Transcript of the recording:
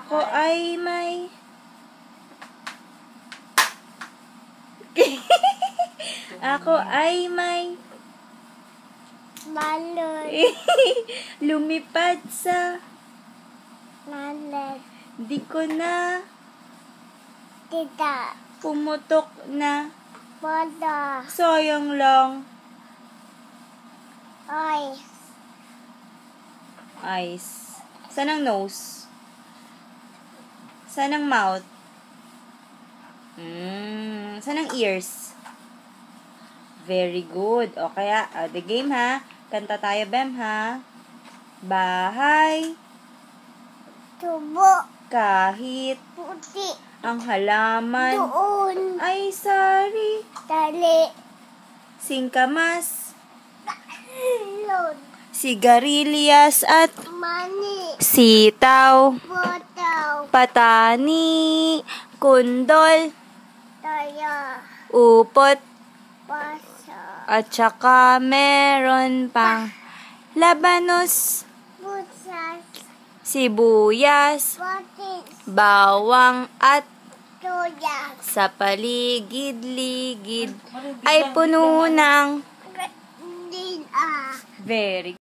Ako ay may... Ako ay may... Balon. Lumipad sa... Malet. Di ko na... Tita. Pumutok na... Boda. Sayang lang. Oy. Eyes. Saan ang nose? Saan ang mouth? Saan ang ears? Very good. O kaya, the game ha. Kanta tayo, Bem ha. Bahay. Tubo. Kahit Puti. ang halaman Doon. ay sari. Dali. Singkamas. Lod. Sigarilyas at Mani. sitaw. Botaw. Patani. Kundol. Taya. Upot. Basa. At saka meron pang labanos, Busas. sibuyas, Botis. bawang at Tuya. sa paligid-ligid ay puno ng Din very